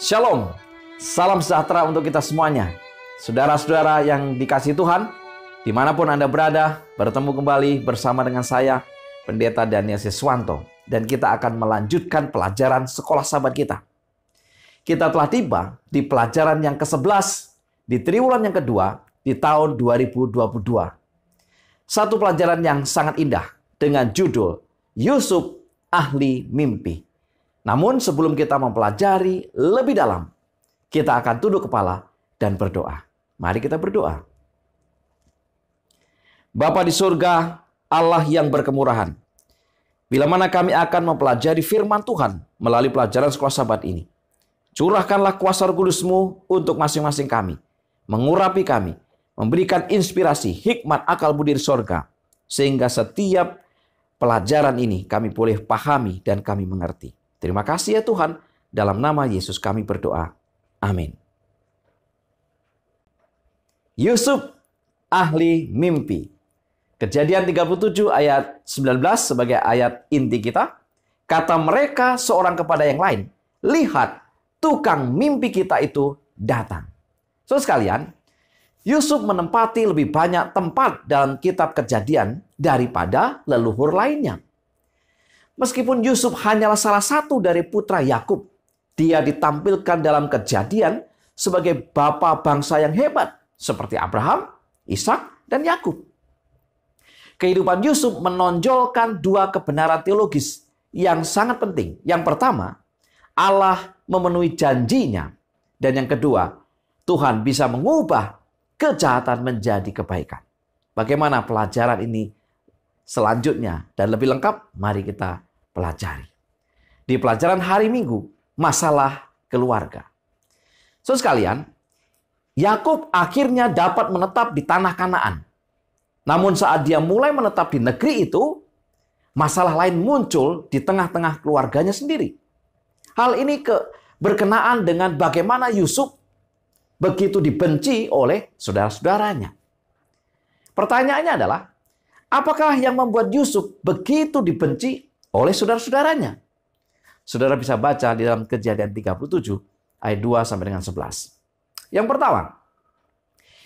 Shalom, salam sejahtera untuk kita semuanya. Saudara-saudara yang dikasihi Tuhan, dimanapun Anda berada, bertemu kembali bersama dengan saya, Pendeta Daniel Siswanto. Dan kita akan melanjutkan pelajaran sekolah sahabat kita. Kita telah tiba di pelajaran yang ke-11 di triwulan yang kedua di tahun 2022. Satu pelajaran yang sangat indah dengan judul Yusuf Ahli Mimpi. Namun sebelum kita mempelajari lebih dalam, kita akan tunduk kepala dan berdoa. Mari kita berdoa. Bapa di surga, Allah yang berkemurahan, bila mana kami akan mempelajari firman Tuhan melalui pelajaran sekolah sahabat ini, curahkanlah kuasa Roh Kudus-Mu untuk masing-masing kami, mengurapi kami, memberikan inspirasi, hikmat, akal budi di surga, sehingga setiap pelajaran ini kami boleh pahami dan kami mengerti. Terima kasih ya Tuhan, dalam nama Yesus kami berdoa. Amin. Yusuf Ahli Mimpi. Kejadian 37 ayat 19 sebagai ayat inti kita. Kata mereka seorang kepada yang lain, lihat, tukang mimpi kita itu datang. Saudara sekalian, Yusuf menempati lebih banyak tempat dalam kitab Kejadian daripada leluhur lainnya. Meskipun Yusuf hanyalah salah satu dari putra Yakub, dia ditampilkan dalam Kejadian sebagai bapa bangsa yang hebat seperti Abraham, Ishak, dan Yakub. Kehidupan Yusuf menonjolkan dua kebenaran teologis yang sangat penting. Yang pertama, Allah memenuhi janjinya. Dan yang kedua, Tuhan bisa mengubah kejahatan menjadi kebaikan. Bagaimana pelajaran ini selanjutnya dan lebih lengkap, mari kita pelajari. Di pelajaran hari Minggu, masalah keluarga. Saudara sekalian, Yakub akhirnya dapat menetap di tanah Kanaan. Namun saat dia mulai menetap di negeri itu, masalah lain muncul di tengah-tengah keluarganya sendiri. Hal ini berkenaan dengan bagaimana Yusuf begitu dibenci oleh saudara-saudaranya. Pertanyaannya adalah, apakah yang membuat Yusuf begitu dibenci oleh saudara-saudaranya? Saudara bisa baca di dalam Kejadian 37 ayat 2 sampai dengan 11. Yang pertama,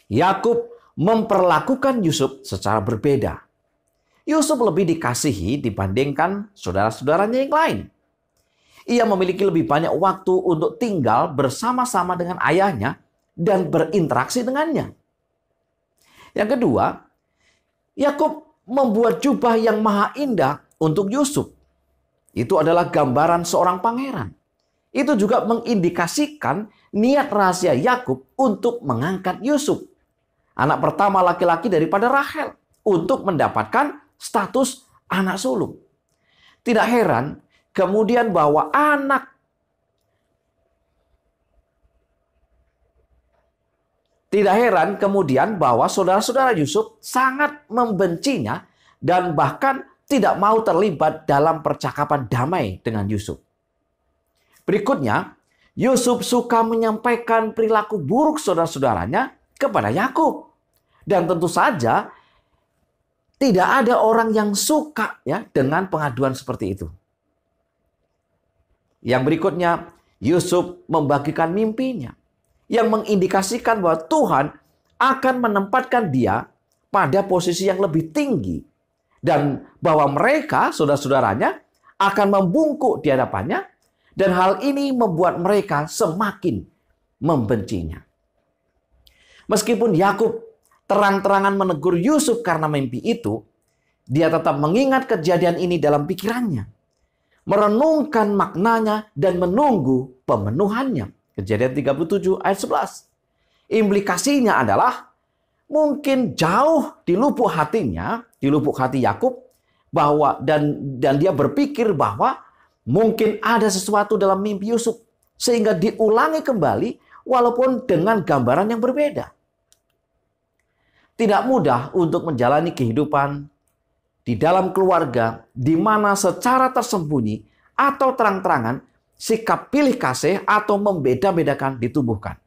Yakub memperlakukan Yusuf secara berbeda. Yusuf lebih dikasihi dibandingkan saudara-saudaranya yang lain. Ia memiliki lebih banyak waktu untuk tinggal bersama-sama dengan ayahnya dan berinteraksi dengannya. Yang kedua, Yakub membuat jubah yang maha indah untuk Yusuf. Itu adalah gambaran seorang pangeran. Itu juga mengindikasikan niat rahasia Yakub untuk mengangkat Yusuf, anak pertama laki-laki daripada Rahel, untuk mendapatkan status anak sulung. Tidak heran kemudian bahwa saudara-saudara Yusuf sangat membencinya dan bahkan tidak mau terlibat dalam percakapan damai dengan Yusuf. Berikutnya, Yusuf suka menyampaikan perilaku buruk saudara-saudaranya kepada Yakub. Dan tentu saja tidak ada orang yang suka dengan pengaduan seperti itu. Yang berikutnya, Yusuf membagikan mimpinya yang mengindikasikan bahwa Tuhan akan menempatkan dia pada posisi yang lebih tinggi dan bahwa mereka, saudara-saudaranya, akan membungkuk di hadapannya dan hal ini membuat mereka semakin membencinya. Meskipun Yakub terang-terangan menegur Yusuf karena mimpi itu, dia tetap mengingat kejadian ini dalam pikirannya, merenungkan maknanya dan menunggu pemenuhannya. Kejadian 37 ayat 11. Implikasinya adalah mungkin jauh di lubuk hatinya, di lubuk hati Yakub, bahwa dan dia berpikir bahwa mungkin ada sesuatu dalam mimpi Yusuf sehingga diulangi kembali walaupun dengan gambaran yang berbeda. Tidak mudah untuk menjalani kehidupan di dalam keluarga di mana secara tersembunyi atau terang-terangan sikap pilih kasih atau membeda-bedakan ditumbuhkan.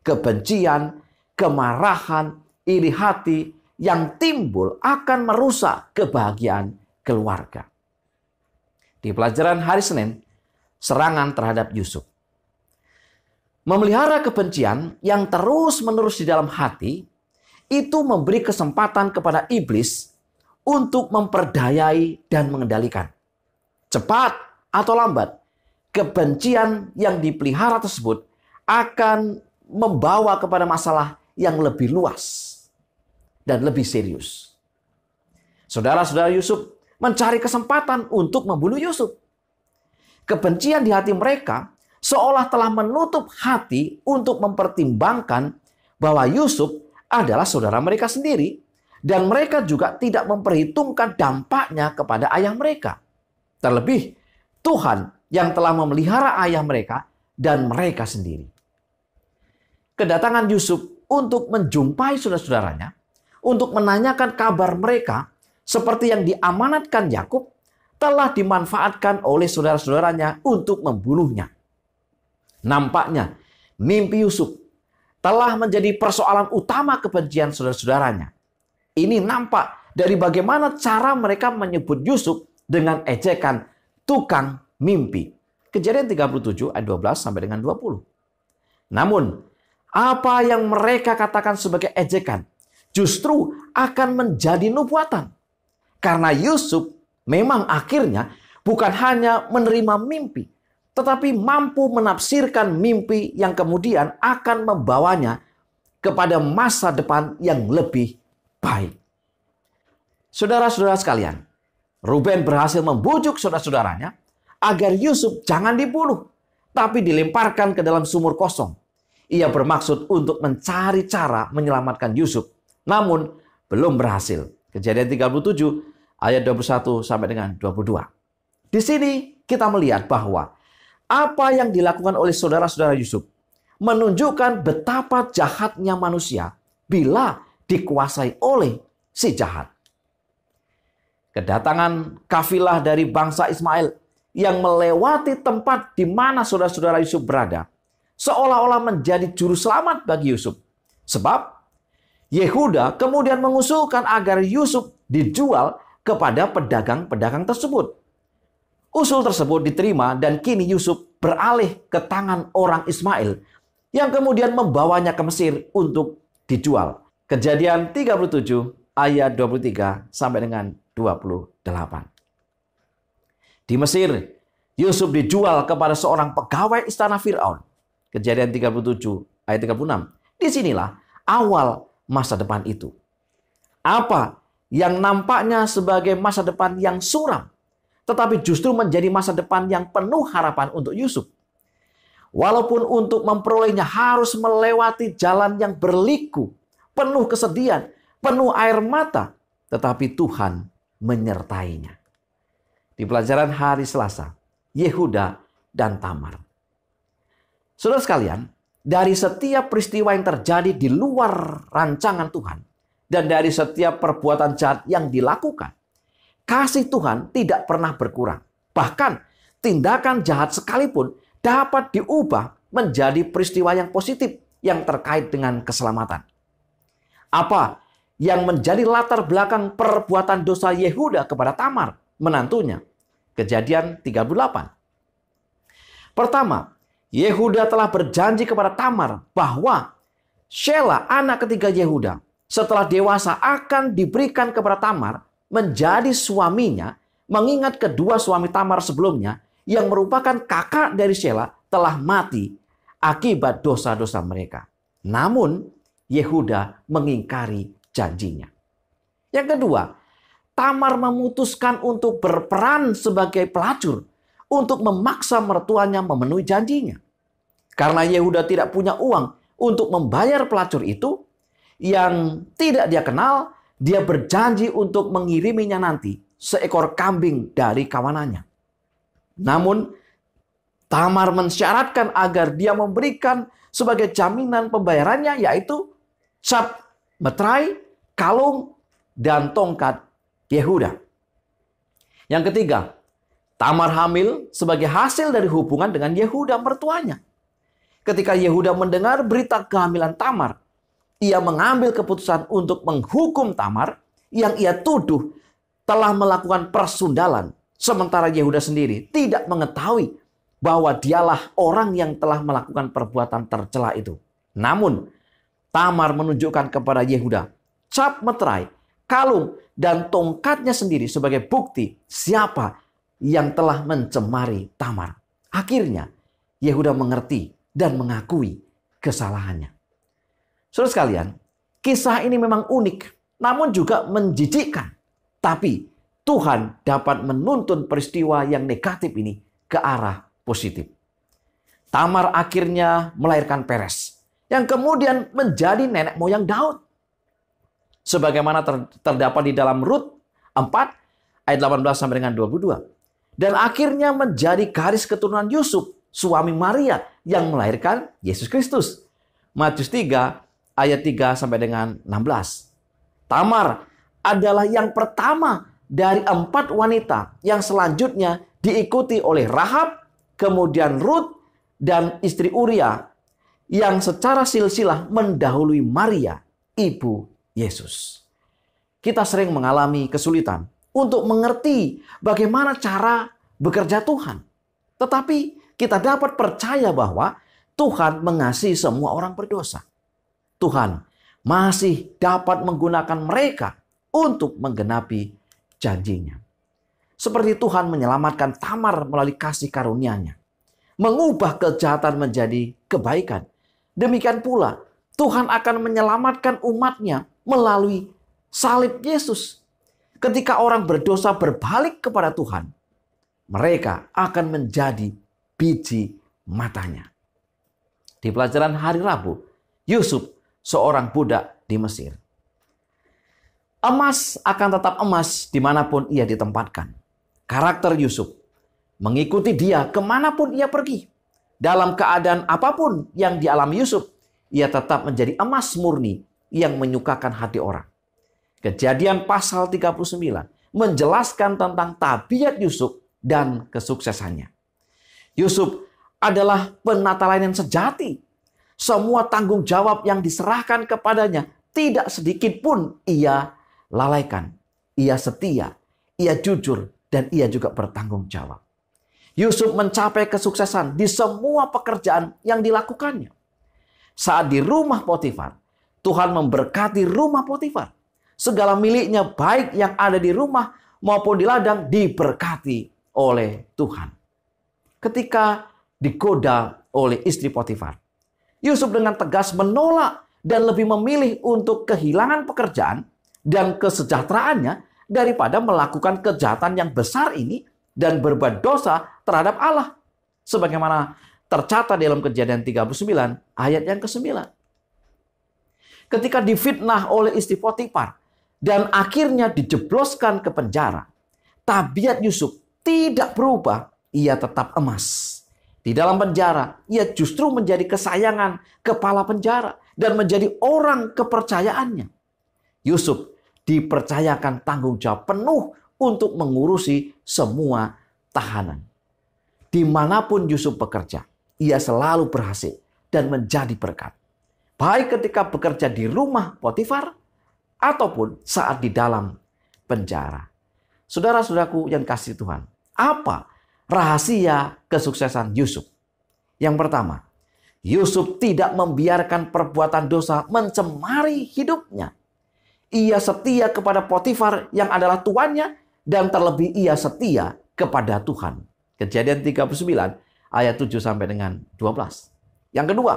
Kebencian, kemarahan, iri hati yang timbul akan merusak kebahagiaan keluarga. Di pelajaran hari Senin, serangan terhadap Yusuf. Memelihara kebencian yang terus-menerus di dalam hati itu memberi kesempatan kepada iblis untuk memperdayai dan mengendalikan. Cepat atau lambat, kebencian yang dipelihara tersebut akan membawa kepada masalah yang lebih luas dan lebih serius. Saudara-saudara Yusuf mencari kesempatan untuk membunuh Yusuf. Kebencian di hati mereka seolah telah menutup hati untuk mempertimbangkan bahwa Yusuf adalah saudara mereka sendiri, dan mereka juga tidak memperhitungkan dampaknya kepada ayah mereka. Terlebih Tuhan yang telah memelihara ayah mereka dan mereka sendiri. Kedatangan Yusuf untuk menjumpai saudara-saudaranya, untuk menanyakan kabar mereka, seperti yang diamanatkan Yakub, telah dimanfaatkan oleh saudara-saudaranya untuk membunuhnya. Nampaknya mimpi Yusuf telah menjadi persoalan utama kebencian saudara-saudaranya. Ini nampak dari bagaimana cara mereka menyebut Yusuf dengan ejekan tukang mimpi. Kejadian 37 ayat 12 sampai dengan 20. Namun, apa yang mereka katakan sebagai ejekan justru akan menjadi nubuatan. Karena Yusuf memang akhirnya bukan hanya menerima mimpi, tetapi mampu menafsirkan mimpi yang kemudian akan membawanya kepada masa depan yang lebih baik. Saudara-saudara sekalian, Ruben berhasil membujuk saudara-saudaranya agar Yusuf jangan dibunuh, tapi dilemparkan ke dalam sumur kosong. Ia bermaksud untuk mencari cara menyelamatkan Yusuf, namun belum berhasil. Kejadian 37 ayat 21 sampai dengan 22. Di sini kita melihat bahwa apa yang dilakukan oleh saudara-saudara Yusuf menunjukkan betapa jahatnya manusia bila dikuasai oleh si jahat. Kedatangan kafilah dari bangsa Ismail yang melewati tempat di mana saudara-saudara Yusuf berada seolah-olah menjadi juru selamat bagi Yusuf. Sebab Yehuda kemudian mengusulkan agar Yusuf dijual kepada pedagang-pedagang tersebut. Usul tersebut diterima dan kini Yusuf beralih ke tangan orang Ismail yang kemudian membawanya ke Mesir untuk dijual. Kejadian 37 ayat 23 sampai dengan 28. Di Mesir, Yusuf dijual kepada seorang pegawai istana Firaun. Kejadian 37 ayat 36. Disinilah awal masa depan itu. Apa yang nampaknya sebagai masa depan yang suram, tetapi justru menjadi masa depan yang penuh harapan untuk Yusuf. Walaupun untuk memperolehnya harus melewati jalan yang berliku, penuh kesedihan, penuh air mata, tetapi Tuhan menyertainya. Di pelajaran hari Selasa, Yehuda dan Tamar. Saudara sekalian, dari setiap peristiwa yang terjadi di luar rancangan Tuhan, dan dari setiap perbuatan jahat yang dilakukan, kasih Tuhan tidak pernah berkurang. Bahkan tindakan jahat sekalipun dapat diubah menjadi peristiwa yang positif yang terkait dengan keselamatan. Apa yang menjadi latar belakang perbuatan dosa Yehuda kepada Tamar, menantunya? Kejadian 38. Pertama, Yehuda telah berjanji kepada Tamar bahwa Shelah, anak ketiga Yehuda, setelah dewasa akan diberikan kepada Tamar menjadi suaminya, mengingat kedua suami Tamar sebelumnya yang merupakan kakak dari Shelah telah mati akibat dosa-dosa mereka. Namun Yehuda mengingkari janjinya. Yang kedua, Tamar memutuskan untuk berperan sebagai pelacur untuk memaksa mertuanya memenuhi janjinya. Karena Yehuda tidak punya uang untuk membayar pelacur itu yang tidak dia kenal, dia berjanji untuk mengiriminya nanti seekor kambing dari kawanannya. Namun Tamar mensyaratkan agar dia memberikan sebagai jaminan pembayarannya, yaitu cap meterai, kalung, dan tongkat Yehuda. Yang ketiga, Tamar hamil sebagai hasil dari hubungan dengan Yehuda mertuanya. Ketika Yehuda mendengar berita kehamilan Tamar, ia mengambil keputusan untuk menghukum Tamar yang ia tuduh telah melakukan persundalan. Sementara Yehuda sendiri tidak mengetahui bahwa dialah orang yang telah melakukan perbuatan tercela itu. Namun, Tamar menunjukkan kepada Yehuda cap meterai, kalung, dan tongkatnya sendiri sebagai bukti siapa yang telah mencemari Tamar. Akhirnya, Yehuda mengerti dan mengakui kesalahannya. Saudara sekalian, kisah ini memang unik, namun juga menjijikkan. Tapi Tuhan dapat menuntun peristiwa yang negatif ini ke arah positif. Tamar akhirnya melahirkan Peres, yang kemudian menjadi nenek moyang Daud. Sebagaimana terdapat di dalam Rut 4 ayat 18 sampai dengan 22. Dan akhirnya menjadi garis keturunan Yusuf, suami Maria yang melahirkan Yesus Kristus. Matius 3 ayat 3 sampai dengan 16. Tamar adalah yang pertama dari 4 wanita yang selanjutnya diikuti oleh Rahab, kemudian Rut, dan istri Uria yang secara silsilah mendahului Maria, ibu Yesus. Kita sering mengalami kesulitan untuk mengerti bagaimana cara bekerja Tuhan. Tetapi kita dapat percaya bahwa Tuhan mengasihi semua orang berdosa. Tuhan masih dapat menggunakan mereka untuk menggenapi janjinya. Seperti Tuhan menyelamatkan Tamar melalui kasih karunia-Nya, mengubah kejahatan menjadi kebaikan. Demikian pula Tuhan akan menyelamatkan umat-Nya melalui salib Yesus. Ketika orang berdosa berbalik kepada Tuhan, mereka akan menjadi biji matanya. Di pelajaran hari Rabu, Yusuf seorang budak di Mesir. Emas akan tetap emas dimanapun ia ditempatkan. Karakter Yusuf mengikuti dia kemanapun ia pergi. Dalam keadaan apapun yang dialami Yusuf, ia tetap menjadi emas murni yang menyukakan hati orang. Kejadian pasal 39 menjelaskan tentang tabiat Yusuf dan kesuksesannya. Yusuf adalah penata layanan sejati. Semua tanggung jawab yang diserahkan kepadanya tidak sedikit pun ia lalaikan. Ia setia, ia jujur, dan ia juga bertanggung jawab. Yusuf mencapai kesuksesan di semua pekerjaan yang dilakukannya. Saat di rumah Potifar, Tuhan memberkati rumah Potifar. Segala miliknya baik yang ada di rumah maupun di ladang diberkati oleh Tuhan. Ketika digoda oleh istri Potifar, Yusuf dengan tegas menolak dan lebih memilih untuk kehilangan pekerjaan dan kesejahteraannya daripada melakukan kejahatan yang besar ini dan berbuat dosa terhadap Allah. Sebagaimana tercatat dalam Kejadian 39 ayat yang ke-9. Ketika difitnah oleh istri Potifar dan akhirnya dijebloskan ke penjara, tabiat Yusuf tidak berubah, ia tetap emas. Di dalam penjara, ia justru menjadi kesayangan kepala penjara dan menjadi orang kepercayaannya. Yusuf dipercayakan tanggung jawab penuh untuk mengurusi semua tahanan. Dimanapun Yusuf bekerja, ia selalu berhasil dan menjadi berkat. Baik ketika bekerja di rumah Potifar ataupun saat di dalam penjara. Saudara-saudaraku yang kasih Tuhan, apa rahasia kesuksesan Yusuf? Yang pertama, Yusuf tidak membiarkan perbuatan dosa mencemari hidupnya. Ia setia kepada Potifar yang adalah tuannya dan terlebih ia setia kepada Tuhan. Kejadian 39 ayat 7 sampai dengan 12. Yang kedua,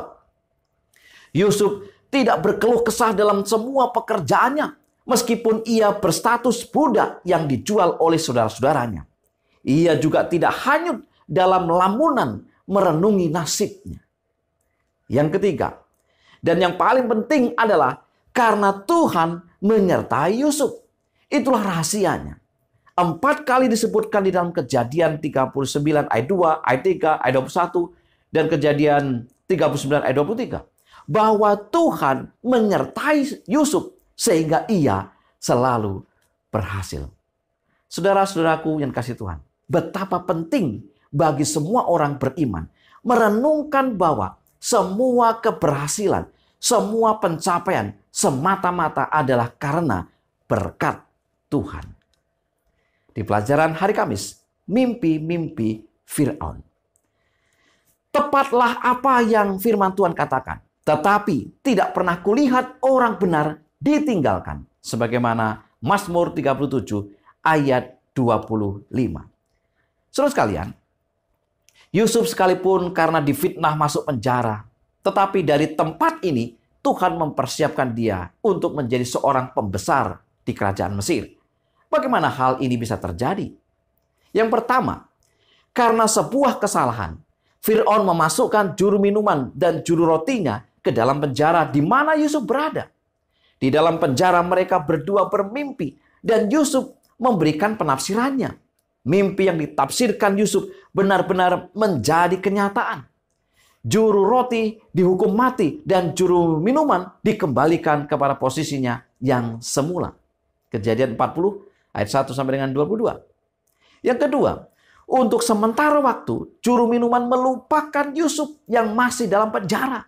Yusuf tidak berkeluh kesah dalam semua pekerjaannya meskipun ia berstatus budak yang dijual oleh saudara-saudaranya. Ia juga tidak hanyut dalam lamunan merenungi nasibnya. Yang ketiga, dan yang paling penting adalah karena Tuhan menyertai Yusuf. Itulah rahasianya. 4 kali disebutkan di dalam Kejadian 39 ayat 2, ayat 3, ayat 21, dan Kejadian 39 ayat 23. Bahwa Tuhan menyertai Yusuf sehingga ia selalu berhasil. Saudara-saudaraku yang kasih Tuhan, betapa penting bagi semua orang beriman merenungkan bahwa semua keberhasilan, semua pencapaian semata-mata adalah karena berkat Tuhan. Di pelajaran hari Kamis, mimpi-mimpi Firaun. Tepatlah apa yang firman Tuhan katakan. Tetapi tidak pernah kulihat orang benar ditinggalkan. Sebagaimana Mazmur 37 ayat 25. Saudara sekalian, Yusuf sekalipun karena difitnah masuk penjara, tetapi dari tempat ini Tuhan mempersiapkan dia untuk menjadi seorang pembesar di kerajaan Mesir. Bagaimana hal ini bisa terjadi? Yang pertama, karena sebuah kesalahan, Fir'aun memasukkan juru minuman dan juru rotinya ke dalam penjara di mana Yusuf berada. Di dalam penjara mereka berdua bermimpi dan Yusuf memberikan penafsirannya. Mimpi yang ditafsirkan Yusuf benar-benar menjadi kenyataan. Juru roti dihukum mati dan juru minuman dikembalikan kepada posisinya yang semula. Kejadian 40 ayat 1 sampai dengan 22. Yang kedua, untuk sementara waktu juru minuman melupakan Yusuf yang masih dalam penjara.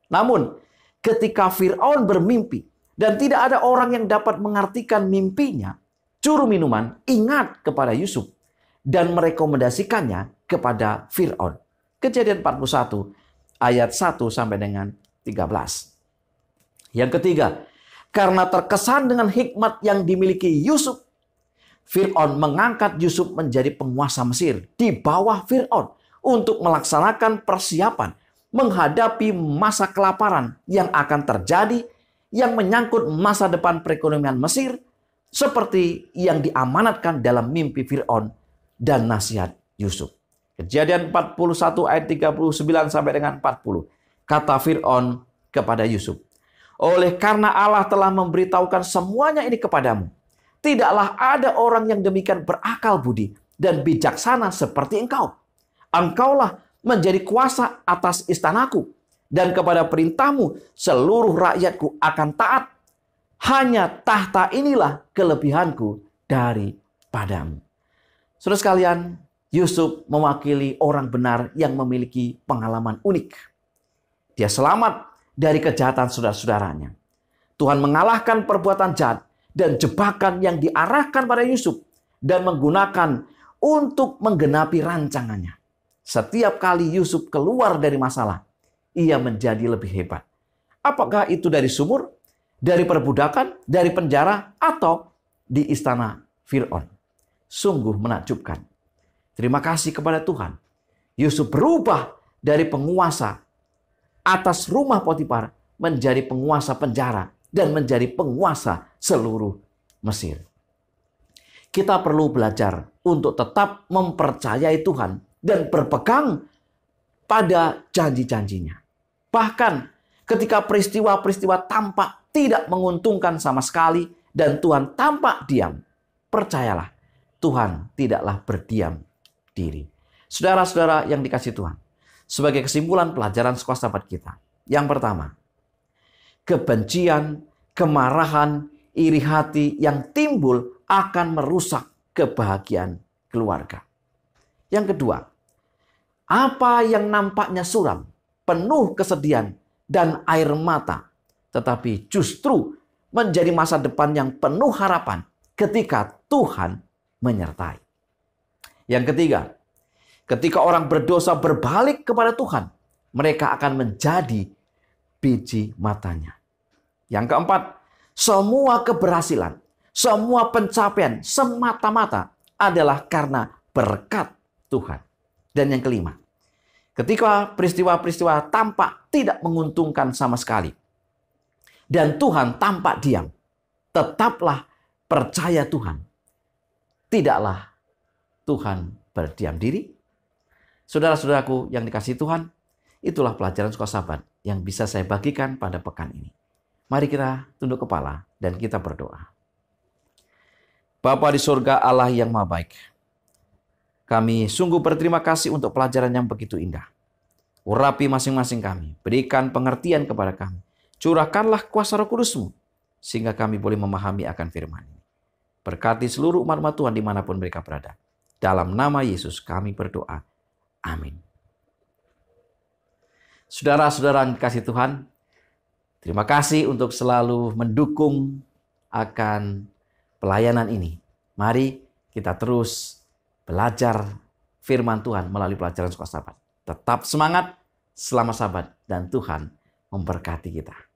Namun ketika Fir'aun bermimpi dan tidak ada orang yang dapat mengartikan mimpinya, juru minuman ingat kepada Yusuf dan merekomendasikannya kepada Fir'aun. Kejadian 41 ayat 1 sampai dengan 13. Yang ketiga, karena terkesan dengan hikmat yang dimiliki Yusuf, Fir'aun mengangkat Yusuf menjadi penguasa Mesir di bawah Fir'aun untuk melaksanakan persiapan menghadapi masa kelaparan yang akan terjadi yang menyangkut masa depan perekonomian Mesir seperti yang diamanatkan dalam mimpi Fir'aun dan nasihat Yusuf. Kejadian 41 ayat 39 sampai dengan 40. Kata Fir'aun kepada Yusuf, oleh karena Allah telah memberitahukan semuanya ini kepadamu, tidaklah ada orang yang demikian berakal budi dan bijaksana seperti engkau. Engkaulah menjadi kuasa atas istanaku, dan kepada perintahmu seluruh rakyatku akan taat. Hanya tahta inilah kelebihanku daripadamu. Saudara sekalian, Yusuf mewakili orang benar yang memiliki pengalaman unik. Dia selamat dari kejahatan saudara-saudaranya. Tuhan mengalahkan perbuatan jahat dan jebakan yang diarahkan pada Yusuf dan menggunakan untuk menggenapi rancangannya. Setiap kali Yusuf keluar dari masalah, ia menjadi lebih hebat. Apakah itu dari sumur, dari perbudakan, dari penjara, atau di istana Fir'aun? Sungguh menakjubkan. Terima kasih kepada Tuhan. Yusuf berubah dari penguasa atas rumah Potifar menjadi penguasa penjara dan menjadi penguasa seluruh Mesir. Kita perlu belajar untuk tetap mempercayai Tuhan dan berpegang pada janji-janjinya. Bahkan ketika peristiwa-peristiwa tampak tidak menguntungkan sama sekali dan Tuhan tampak diam, percayalah Tuhan tidaklah berdiam diri. Saudara-saudara yang dikasihi Tuhan, sebagai kesimpulan pelajaran sekolah sahabat kita. Yang pertama, kebencian, kemarahan, iri hati yang timbul akan merusak kebahagiaan keluarga. Yang kedua, apa yang nampaknya suram, penuh kesedihan dan air mata, tetapi justru menjadi masa depan yang penuh harapan ketika Tuhan menyertai. Yang ketiga, ketika orang berdosa berbalik kepada Tuhan, mereka akan menjadi biji matanya. Yang keempat, semua keberhasilan, semua pencapaian semata-mata adalah karena berkat Tuhan. Dan yang kelima, ketika peristiwa-peristiwa tampak tidak menguntungkan sama sekali, dan Tuhan tampak diam, tetaplah percaya Tuhan. Tidaklah Tuhan berdiam diri. Saudara-saudaraku yang dikasihi Tuhan, itulah pelajaran sekolah sahabat yang bisa saya bagikan pada pekan ini. Mari kita tunduk kepala dan kita berdoa. Bapa di surga, Allah yang Maha Baik, kami sungguh berterima kasih untuk pelajaran yang begitu indah. Urapi masing-masing kami, berikan pengertian kepada kami. Curahkanlah kuasa Roh Kudus-Mu, sehingga kami boleh memahami akan firman ini. Berkati seluruh umat-umat Tuhan dimanapun mereka berada. Dalam nama Yesus kami berdoa. Amin. Saudara-saudara yang dikasihi Tuhan, terima kasih untuk selalu mendukung akan pelayanan ini. Mari kita terus belajar firman Tuhan melalui pelajaran sekolah sahabat. Tetap semangat, selamat sahabat, dan Tuhan memberkati kita.